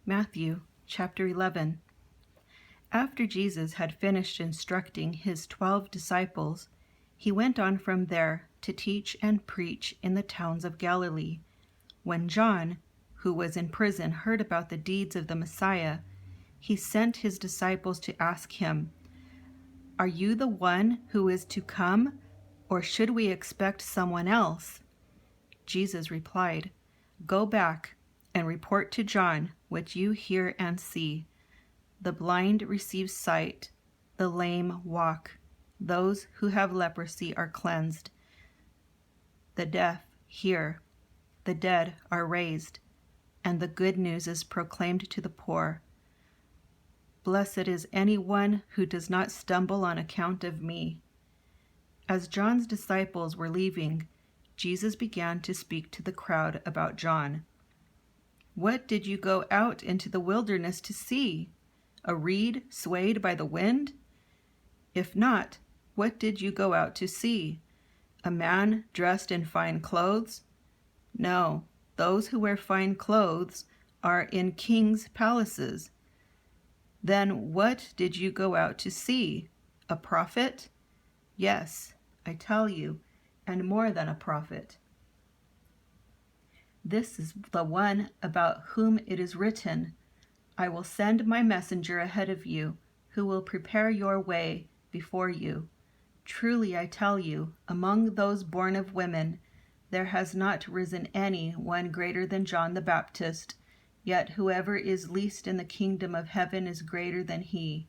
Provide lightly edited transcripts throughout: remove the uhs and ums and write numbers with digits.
Matthew chapter 11. After Jesus had finished instructing his 12 disciples, he went on from there to teach and preach in the towns of Galilee. When John, who was in prison, heard about the deeds of the Messiah, he sent his disciples to ask him, "Are you the one who is to come, or should we expect someone else?" Jesus replied, "Go back and report to John what you hear and see. The blind receive sight, the lame walk, those who have leprosy are cleansed, the deaf hear, the dead are raised, and the good news is proclaimed to the poor. Blessed is anyone who does not stumble on account of me." As John's disciples were leaving, Jesus began to speak to the crowd about John. "What did you go out into the wilderness to see? A reed swayed by the wind? If not, what did you go out to see? A man dressed in fine clothes? No, those who wear fine clothes are in kings' palaces. Then what did you go out to see? A prophet? Yes, I tell you, and more than a prophet. This is the one about whom it is written, 'I will send my messenger ahead of you, who will prepare your way before you.' Truly I tell you, among those born of women, there has not risen any one greater than John the Baptist, yet whoever is least in the kingdom of heaven is greater than he.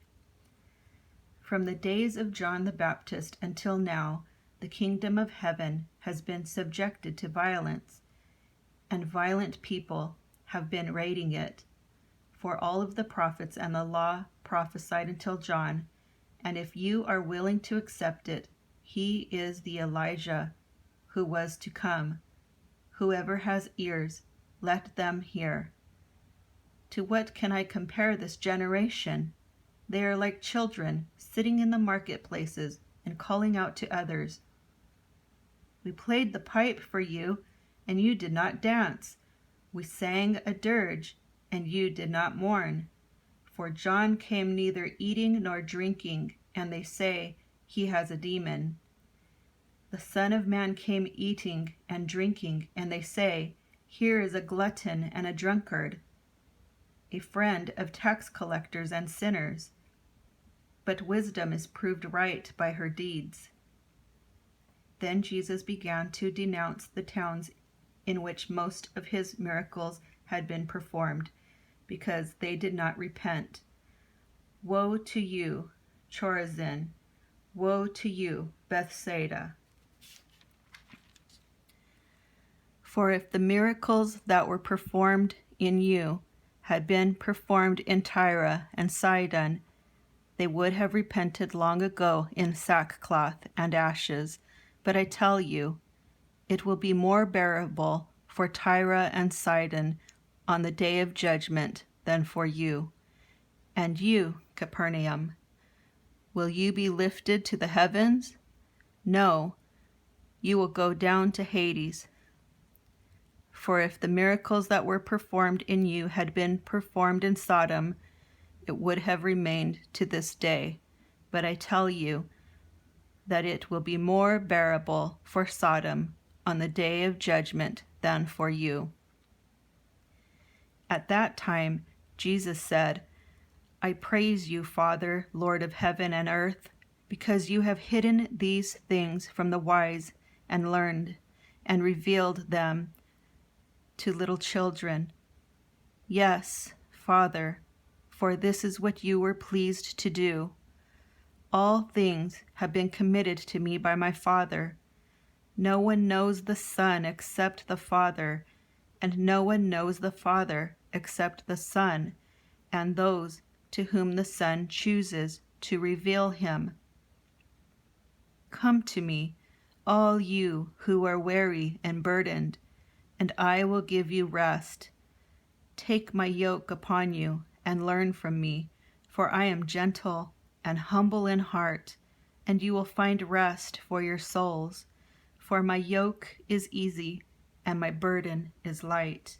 From the days of John the Baptist until now, the kingdom of heaven has been subjected to violence, and violent people have been raiding it. For all of the prophets and the law prophesied until John, and if you are willing to accept it, he is the Elijah who was to come. Whoever has ears, let them hear. To what can I compare this generation? They are like children sitting in the marketplaces and calling out to others, 'We played the pipe for you, and you did not dance. We sang a dirge, and you did not mourn. For John came neither eating nor drinking, and they say, he has a demon. The Son of Man came eating and drinking, and they say, here is a glutton and a drunkard, a friend of tax collectors and sinners. But wisdom is proved right by her deeds." Then Jesus began to denounce the towns in which most of his miracles had been performed, because they did not repent. "Woe to you, Chorazin! Woe to you, Bethsaida! For if the miracles that were performed in you had been performed in Tyre and Sidon, they would have repented long ago in sackcloth and ashes. But I tell you, it will be more bearable for Tyre and Sidon on the day of judgment than for you. And you, Capernaum, will you be lifted to the heavens? No, you will go down to Hades. For if the miracles that were performed in you had been performed in Sodom, it would have remained to this day. But I tell you that it will be more bearable for Sodom on the day of judgment than for you." At that time, Jesus said, "I praise you, Father, Lord of heaven and earth, because you have hidden these things from the wise and learned, and revealed them to little children. Yes, Father, for this is what you were pleased to do. All things have been committed to me by my Father. No one knows the Son except the Father, and no one knows the Father except the Son, and those to whom the Son chooses to reveal him. Come to me, all you who are weary and burdened, and I will give you rest. Take my yoke upon you and learn from me, for I am gentle and humble in heart, and you will find rest for your souls. For my yoke is easy and my burden is light."